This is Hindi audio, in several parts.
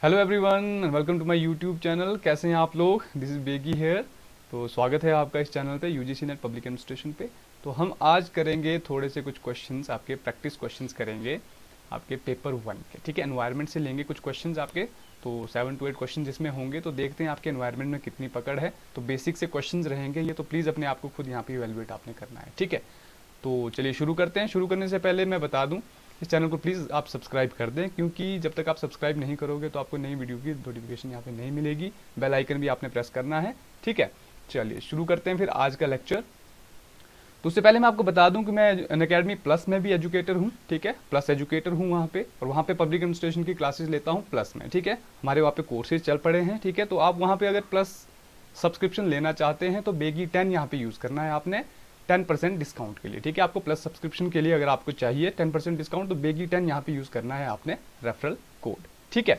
Hello everyone, welcome to my YouTube channel. कैसे हैं आप लोग? This is Begi here. तो स्वागत है आपका इस चैनल पे, यूजीसी नेट पब्लिक एडमिनिस्ट्रेशन पे। तो हम आज करेंगे थोड़े से कुछ क्वेश्चंस, आपके प्रैक्टिस क्वेश्चंस करेंगे आपके पेपर 1 के। ठीक है, एनवायरनमेंट से लेंगे कुछ क्वेश्चंस आपके, तो 7 to 8 क्वेश्चन जिसमें होंगे। तो देखते हैं आपके एनवायरनमेंट में कितनी पकड़ है। तो बेसिक से क्वेश्चंस रहेंगे ये, तो प्लीज़ अपने आप को खुद यहाँ पे इवेलुएट आपने करना है। ठीक है, तो चलिए शुरू करते हैं। शुरू करने से पहले मैं बता दूं, इस चैनल को प्लीज़ आप सब्सक्राइब कर दें, क्योंकि जब तक आप सब्सक्राइब नहीं करोगे तो आपको नई वीडियो की नोटिफिकेशन यहाँ पे नहीं मिलेगी। बेल आइकन भी आपने प्रेस करना है। ठीक है, चलिए शुरू करते हैं फिर आज का लेक्चर। तो उससे पहले मैं आपको बता दूं कि मैं अनअकैडमी प्लस में भी एजुकेटर हूँ। ठीक है, प्लस एजुकेटर हूँ वहाँ पे, और वहाँ पे पब्लिक एडमिनिस्ट्रेशन की क्लासेस लेता हूँ प्लस में। ठीक है, हमारे वहाँ पे कोर्सेज चल पड़े हैं। ठीक है, तो आप वहाँ पे अगर प्लस सब्सक्रिप्शन लेना चाहते हैं तो बेगी 10 यहाँ पे यूज़ करना है आपने 10% डिस्काउंट के लिए। ठीक है, आपको प्लस सब्सक्रिप्शन के लिए अगर आपको चाहिए 10% डिस्काउंट, तो बेगी 10 यहाँ पे यूज़ करना है आपने रेफरल कोड। ठीक है,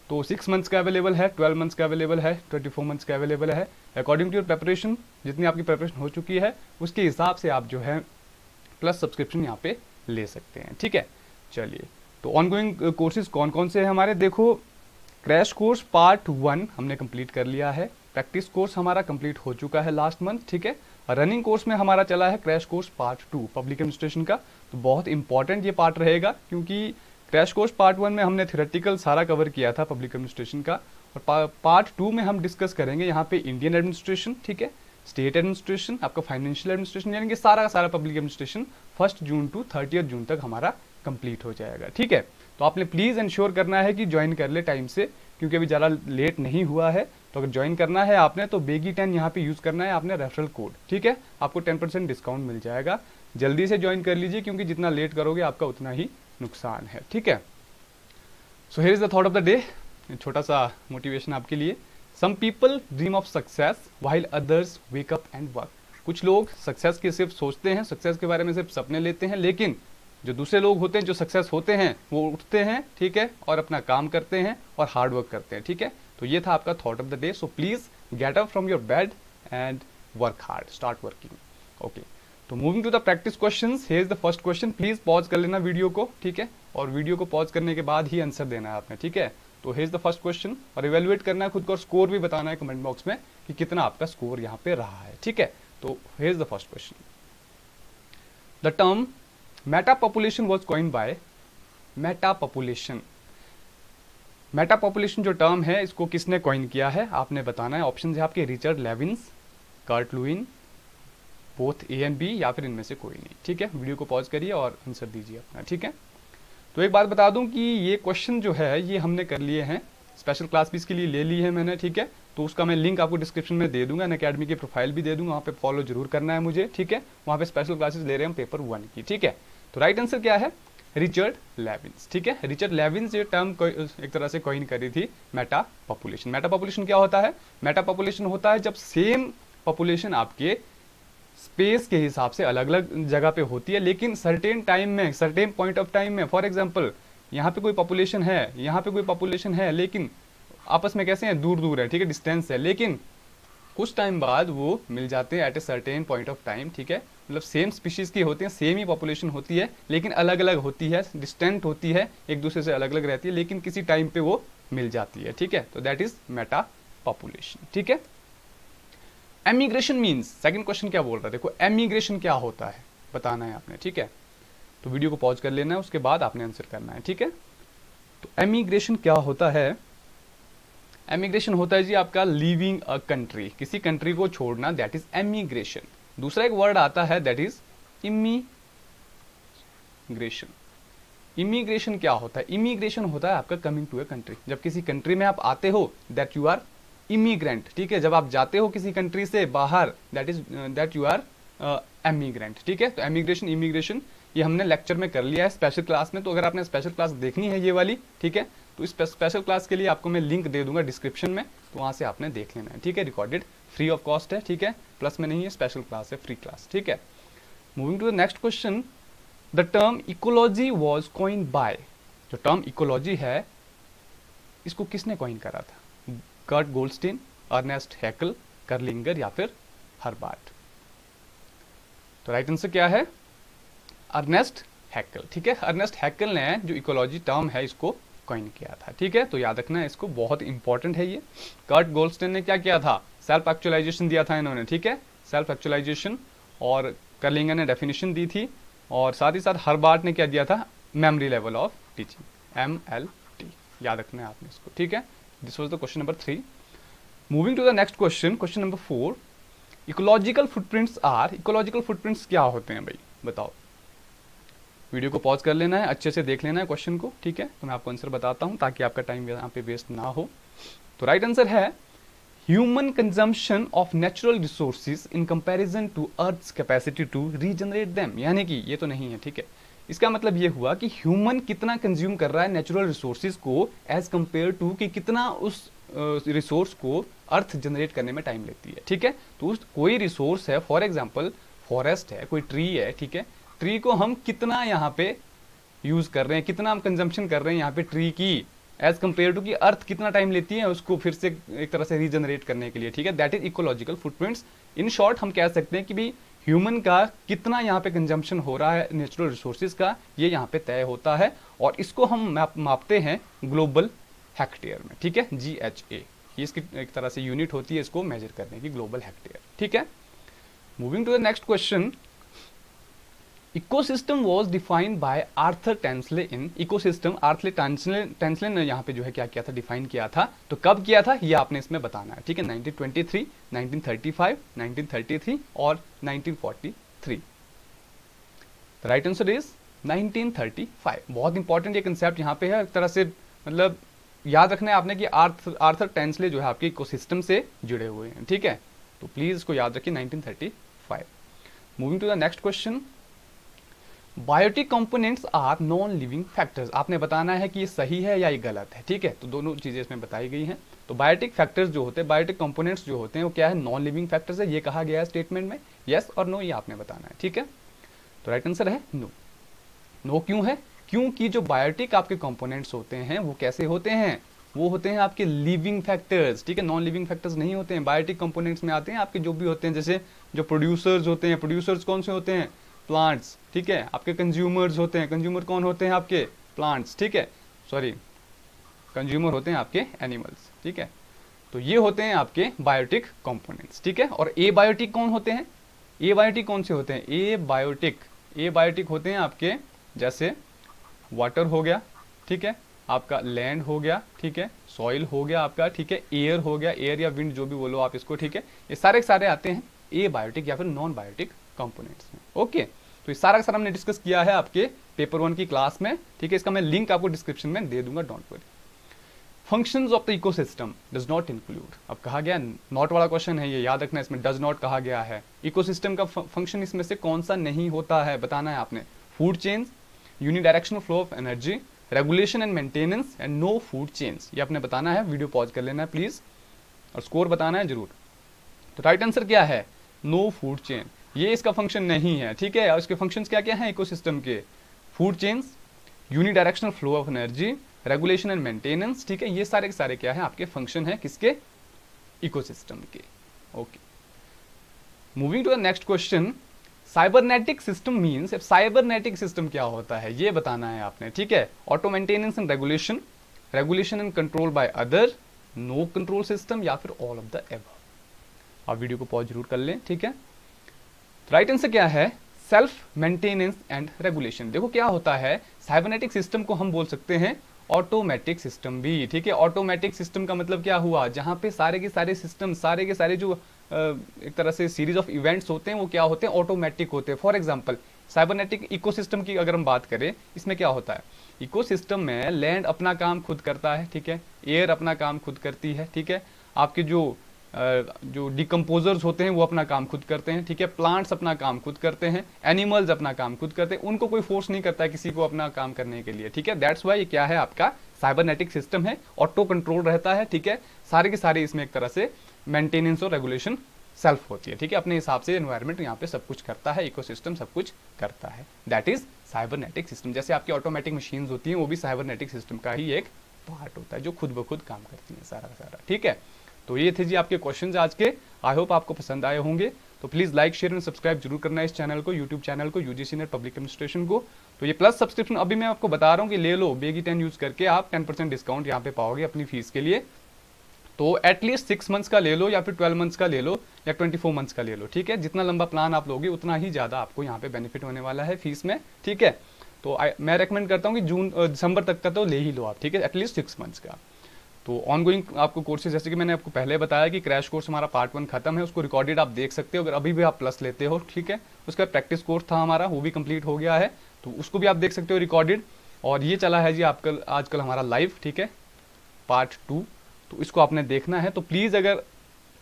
तो 6 मंथ्स का अवेलेबल है, 12 मंथ्स का अवेलेबल है, 24 मंथ्स का अवेलेबल है। अकॉर्डिंग टू योर प्रेपरेशन, जितनी आपकी प्रेपरेशन हो चुकी है उसके हिसाब से आप जो है प्लस सब्सक्रिप्शन यहाँ पे ले सकते हैं। ठीक है, चलिए तो ऑनगोइंग कोर्सेज कौन कौन से हैं हमारे, देखो क्रैश कोर्स पार्ट 1 हमने कंप्लीट कर लिया है। प्रैक्टिस कोर्स हमारा कंप्लीट हो चुका है लास्ट मंथ। ठीक है, रनिंग कोर्स में हमारा चला है crash course part 2 public administration का। तो बहुत इंपॉर्टेंट ये पार्ट रहेगा, क्योंकि क्रैश कोर्स पार्ट 1 में हमने थ्योरेटिकल सारा कवर किया था पब्लिक एडमिनिस्ट्रेशन का, और पार्ट 2 में हम डिस्कस करेंगे यहाँ पे इंडियन एडमिनिस्ट्रेशन, ठीक है, स्टेट एडमिनिस्ट्रेशन, आपका फाइनेंशियल एडमिनिस्ट्रेशन, यानी कि सारा का सारा पब्लिक एडमिनिस्ट्रेशन 1 जून टू 30 जून तक हमारा कंप्लीट हो जाएगा। ठीक है, तो आपने प्लीज़ इंश्योर करना है कि ज्वाइन कर ले टाइम से, क्योंकि अभी ज़्यादा लेट नहीं हुआ है। तो अगर ज्वाइन करना है आपने तो बेगी 10 यहाँ पे यूज़ करना है आपने रेफरल कोड। ठीक है, आपको 10% डिस्काउंट मिल जाएगा। जल्दी से ज्वाइन कर लीजिए, क्योंकि जितना लेट करोगे आपका उतना ही नुकसान है। ठीक है, so here is the thought of the day, छोटा सा मोटिवेशन आपके लिए। Some people dream of success while others wake up and work. कुछ लोग सक्सेस की सिर्फ सोचते हैं, सक्सेस के बारे में सिर्फ सपने लेते हैं, लेकिन जो दूसरे लोग होते हैं जो सक्सेस होते हैं वो उठते हैं, ठीक है, और अपना काम करते हैं और हार्ड वर्क करते हैं। ठीक है, तो ये था आपका thought of the day. So please get up from your bed and work hard, start working. Okay, तो moving to the practice questions, here is the first question. Please pause कर लेना वीडियो को, ठीक है, और वीडियो को पॉज करने के बाद ही आंसर देना है आपने। ठीक है, तो here is the first question, और इवेलुएट करना है खुद को, और स्कोर भी बताना है कमेंट बॉक्स में कि कितना आपका स्कोर यहाँ पे रहा है। ठीक है, तो here is the first question. The term Meta population was coined bye, Meta population, Meta population जो टर्म है इसको किसने कॉइन किया है आपने बताना है। ऑप्शन है आपके Richard Levins, Kurt Lewin, both A and B, या फिर इनमें से कोई नहीं। ठीक है, वीडियो को पॉज करिए और आंसर दीजिए अपना। ठीक है, तो एक बात बता दूं कि ये क्वेश्चन जो है ये हमने कर लिए हैं, स्पेशल क्लास भी इसके लिए ले ली है मैंने। ठीक है, तो उसका मैं लिंक आपको डिस्क्रिप्शन में दे दूंगा, अनअकैडमी की प्रोफाइल भी दे दूंगा, वहाँ पे फॉलो जरूर करना है मुझे। ठीक है, वहाँ पे स्पेशल क्लासेस ले रहे हैं हम पेपर 1 की। ठीक है, तो राइट आंसर क्या है, रिचर्ड लेविन्स। ठीक है, रिचर्ड लेविन्स ये टर्म एक तरह से कॉइन करी थी मेटा पॉपुलेशन। मेटा पॉपुलेशन क्या होता है, मेटा पॉपुलेशन होता है जब सेम पॉपुलेशन आपके स्पेस के हिसाब से अलग अलग जगह पे होती है, लेकिन सर्टेन टाइम में, सर्टेन पॉइंट ऑफ टाइम में, फॉर एग्जांपल यहाँ पे कोई पॉपुलेशन है, यहाँ पे कोई पॉपुलेशन है, लेकिन आपस में कैसे हैं, दूर दूर है, ठीक है, डिस्टेंस है, लेकिन कुछ टाइम बाद वो मिल जाते हैं at a certain point of time. ठीक है, मतलब सेम स्पीशीज की होती है, सेम ही पॉपुलेशन होती है, लेकिन अलग अलग होती है, डिस्टेंट होती है, एक दूसरे से अलग अलग रहती है, लेकिन किसी टाइम पे वो मिल जाती है। ठीक है, तो दैट इज मेटा पॉपुलेशन। ठीक है, एमिग्रेशन मीन्स, सेकंड क्वेश्चन क्या बोल रहा है, देखो एमिग्रेशन क्या होता है बताना है आपने। ठीक है, तो वीडियो को पॉज कर लेना है, उसके बाद आपने आंसर करना है। ठीक है, तो एमिग्रेशन क्या होता है, एमिग्रेशन होता है जी आपका लीविंग अ कंट्री, किसी कंट्री को छोड़ना, दैट इज एमिग्रेशन। दूसरा एक वर्ड आता है दैट इज इमिग्रेशन। इमिग्रेशन क्या होता है, इमिग्रेशन होता है आपका कमिंग टू ए कंट्री, जब किसी कंट्री में आप आते हो दैट यू आर इमिग्रेंट। ठीक है, जब आप जाते हो किसी कंट्री से बाहर दैट यू आर एमिग्रेंट। ठीक है, तो एमिग्रेशन इमिग्रेशन ये हमने लेक्चर में कर लिया है स्पेशल क्लास में, तो अगर आपने स्पेशल क्लास देखनी है ये वाली, ठीक है, तो इस स्पेशल क्लास के लिए आपको मैं लिंक दे दूंगा डिस्क्रिप्शन में, तो वहां से आपने देख लेना है। ठीक है, रिकॉर्डेड फ्री ऑफ कॉस्ट है। ठीक है, प्लस में नहीं है, स्पेशल क्लास है, फ्री क्लास। ठीक है, moving to the next question, the term ecology was coined by, जो टर्म इकोलॉजी है इसको किसने कॉइन करा था, Kurt Goldstein, Ernest Haeckel, Kerlinger, या फिर हर्बार्ट। तो राइट आंसर क्या है, अर्नेस्ट हैकल। ठीक है, अर्नेस्ट हैकल ने जो इकोलॉजी टर्म है इसको कॉइन किया था। ठीक है, तो याद रखना इसको, बहुत इंपॉर्टेंट है ये। कर्ट गोल्डस्टेन ने क्या किया था, सेल्फ एक्चुअलाइजेशन दिया था इन्होंने। ठीक है, सेल्फ एक्चुअलाइजेशन, और कर्लिंगर ने डेफिनेशन दी थी, और साथ ही साथ हर्बार्ट ने क्या दिया था, memory level of teaching, MLT, याद रखना है आपने इसको। ठीक है, this was the question number 3। Moving to the next question, question number 4, ecological footprints are, ecological footprints क्या होते हैं भाई, बताओ। वीडियो को पॉज कर लेना है, अच्छे से देख लेना है क्वेश्चन को। ठीक है, तो मैं आपको आंसर बताता हूं ताकि आपका टाइम यहाँ पे वेस्ट ना हो। तो राइट आंसर है human consumption of natural resources in comparison to earth's capacity to regenerate them, यानी कि ये तो नहीं है। ठीक है, इसका मतलब ये हुआ कि ह्यूमन कितना कंज्यूम कर रहा है नेचुरल रिसोर्सेज को एज कंपेयर टू कि कितना उस रिसोर्स को अर्थ जनरेट करने में टाइम लेती है। ठीक है, तो उस कोई रिसोर्स है, फॉर एग्जांपल फॉरेस्ट है, कोई ट्री है। ठीक है, ट्री को हम कितना यहाँ पे यूज कर रहे हैं, कितना हम कंजम्पशन कर रहे हैं यहाँ पे ट्री की, एज कंपेयर टू कि अर्थ कितना टाइम लेती है उसको फिर से एक तरह से रीजनरेट करने के लिए। ठीक है, that is ecological footprints. In short हम कह सकते हैं कि भी ह्यूमन का कितना यहाँ पे कंजम्पशन हो रहा है नेचुरल रिसोर्सेज का, ये यहाँ पे तय होता है, और इसको हम मापते हैं ग्लोबल हेक्टेयर में। ठीक है, GHA, ये इसकी एक तरह से यूनिट होती है इसको मेजर करने की, ग्लोबल हेक्टेयर। ठीक है, moving to the next question, ecosystem was defined by Arthur Tansley in, ecosystem Arthur Tansley ने यहाँ पे जो है क्या किया था, डिफाइन किया था। तो कब किया था ये आपने इसमें बताना है। ठीक है, 1923, 1935, 1933 और 1943। Right answer is 1935। बहुत इंपॉर्टेंट ये कंसेप्ट यहाँ पे है, एक तरह से मतलब याद रखना है आपने कि आर्थर टेंसले जो है आपके इकोसिस्टम से जुड़े हुए हैं। ठीक है, तो प्लीज इसको याद रखिए, 1935। Moving to the next question, biotic components are non living factors, आपने बताना है कि ये सही है या ये गलत है। ठीक है, तो दोनों चीजें इसमें बताई गई हैं। तो बायोटिक फैक्टर्स जो होते हैं, बायोटिक कंपोनेंट्स जो होते हैं वो क्या है, नॉन लिविंग फैक्टर्स है, ये कहा गया है स्टेटमेंट में। यस और नो ये आपने बताना है। ठीक है, तो राइट आंसर है नो। नो क्यों है, क्योंकि जो बायोटिक आपके कंपोनेंट्स होते हैं वो कैसे होते हैं, वो होते हैं आपके लिविंग फैक्टर्स। ठीक है, नॉन लिविंग फैक्टर्स नहीं होते हैं। बायोटिक कंपोनेंट्स में आते हैं आपके जो भी होते हैं, जैसे जो प्रोड्यूसर्स होते हैं, प्रोड्यूसर्स कौन से होते हैं, प्लांट्स। ठीक है, आपके कंज्यूमर्स होते हैं, कंज्यूमर कौन होते हैं आपके, प्लांट्स। ठीक है, सॉरी, कंज्यूमर होते हैं आपके एनिमल्स। ठीक है, तो ये होते हैं आपके बायोटिक कंपोनेंट्स। ठीक है, और ए बायोटिक कौन होते हैं, ए बायोटिक कौन से होते हैं, ए बायोटिक होते हैं आपके जैसे वाटर हो गया, ठीक है, आपका लैंड हो गया, ठीक है, सॉइल हो गया आपका, ठीक है, एयर हो गया, एयर या विंड जो भी बोलो आप इसको। ठीक है, ये सारे आते हैं ए बायोटिक या फिर नॉन बायोटिक कंपोनेंट्स में। ओके, तो ये सारा हमने डिस्कस किया है आपके पेपर 1 की क्लास में। ठीक है, इसका मैं लिंक आपको डिस्क्रिप्शन में दे दूंगा, don't worry. Functions of the ecosystem does not include, अब कहा गया नॉट वाला क्वेश्चन है ये, याद रखना इसमें डज नॉट कहा गया है। इकोसिस्टम का फंक्शन इसमें से कौन सा नहीं होता है, बताना है आपने। Food chains, unidirectional flow of energy, regulation and maintenance and no food chains, ये आपने बताना है। वीडियो पॉज कर लेना है प्लीज, और स्कोर बताना है जरूर। तो राइट आंसर क्या है, नो फूड चेन, ये इसका फंक्शन नहीं है। ठीक है, और इसके फंक्शंस क्या क्या हैं इकोसिस्टम के, food chains, unidirectional flow of energy, regulation and maintenance. ठीक है, ये सारे क्या है आपके फंक्शन है किसके, इकोसिस्टम के। Okay, moving to the next question, cybernetic system means, अब साइबरनेटिक सिस्टम क्या होता है ये बताना है आपने। ठीक है, auto maintenance and regulation, regulation and control by other, no control system या फिर ऑल ऑफ द एबव। आप वीडियो को पॉज जरूर कर लें। ठीक है, राइट आंसर क्या है, सेल्फ मेंटेनेंस एंड रेगुलेशन। देखो क्या होता है, साइबरनेटिक सिस्टम को हम बोल सकते हैं ऑटोमेटिक सिस्टम भी। ठीक है, ऑटोमेटिक सिस्टम का मतलब क्या हुआ, जहां पे सारे के सारे सिस्टम, सारे के सारे जो एक तरह से सीरीज ऑफ इवेंट्स होते हैं वो क्या होते हैं, ऑटोमेटिक होते हैं। फॉर एग्जांपल साइबरनेटिक इकोसिस्टम की अगर हम बात करें, इसमें क्या होता है, इकोसिस्टम में लैंड अपना काम खुद करता है, ठीक है, एयर अपना काम खुद करती है, ठीक है, आपके जो डिकम्पोजर्स होते हैं वो अपना काम खुद करते हैं, ठीक है, प्लांट्स अपना काम खुद करते हैं, एनिमल्स अपना काम खुद करते हैं, उनको कोई फोर्स नहीं करता है किसी को अपना काम करने के लिए। ठीक है, दैट्स वाई ये क्या है आपका साइबरनेटिक सिस्टम है, ऑटो कंट्रोल रहता है। ठीक है, सारे के सारे इसमें एक तरह से मेंटेनेंस और रेगुलेशन सेल्फ होती है। ठीक है, अपने हिसाब से एनवायरनमेंट यहाँ पे सब कुछ करता है, इकोसिस्टम सब कुछ करता है, दैट इज साइबरनेटिक सिस्टम। जैसे आपकी ऑटोमेटिक मशीन्स होती हैं वो भी साइबरनेटिक सिस्टम का ही एक पार्ट होता है जो खुद ब खुद काम करती है सारा का सारा। ठीक है, तो ये थे जी आपके क्वेश्चंस आज के, आई होप आपको पसंद आए होंगे। तो please like share and subscribe जरूर करना है इस चैनल को, यूट्यूब चैनल को, यूजीसी नेट पब्लिक एडमिनिस्ट्रेशन को। तो ये प्लस सब्सक्रिप्शन अभी मैं आपको बता रहा हूँ कि ले लो, बेगी 10 यूज़ करके आप 10% डिस्काउंट यहाँ पे पाओगे अपनी फीस के लिए। तो एटलीस्ट 6 मंथ्स का ले लो या फिर 12 मंथ्स का ले लो या 24 मंथ्स का ले लो, ठीक है। जितना लंबा प्लान आप लोगे उतना ही ज़्यादा आपको यहाँ पे बेनिफिट होने वाला है फीस में, ठीक है। तो मैं रेकमेंड करता हूँ कि दिसंबर तक का तो ले ही लो आप, ठीक है, एटलीस्ट 6 मंथ्स का। तो ऑनगोइंग आपको कोर्सेज, जैसे कि मैंने आपको पहले बताया कि क्रैश कोर्स हमारा पार्ट 1 खत्म है, उसको रिकॉर्डेड आप देख सकते हो अगर अभी भी आप प्लस लेते हो, ठीक है। उसका प्रैक्टिस कोर्स था हमारा, वो भी कंप्लीट हो गया है, तो उसको भी आप देख सकते हो रिकॉर्डेड। और ये चला है जी आपका आजकल हमारा लाइव, ठीक है, पार्ट 2, तो इसको आपने देखना है। तो प्लीज़ अगर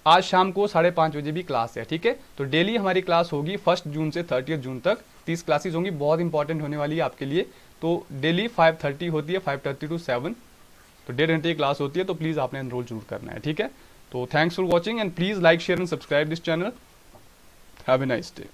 आज शाम को 5:30 बजे भी क्लास है, ठीक है, तो डेली हमारी क्लास होगी 1 जून से 30 जून तक, 30 क्लासेज होंगी, बहुत इंपॉर्टेंट होने वाली है आपके लिए। तो डेली 5:30 होती है, 5:30 to 7, तो 1.5 घंटे की क्लास होती है, तो प्लीज़ आपने एनरोल जरूर करना है, ठीक है। तो thanks for watching and please like share and subscribe this channel. Have a nice day.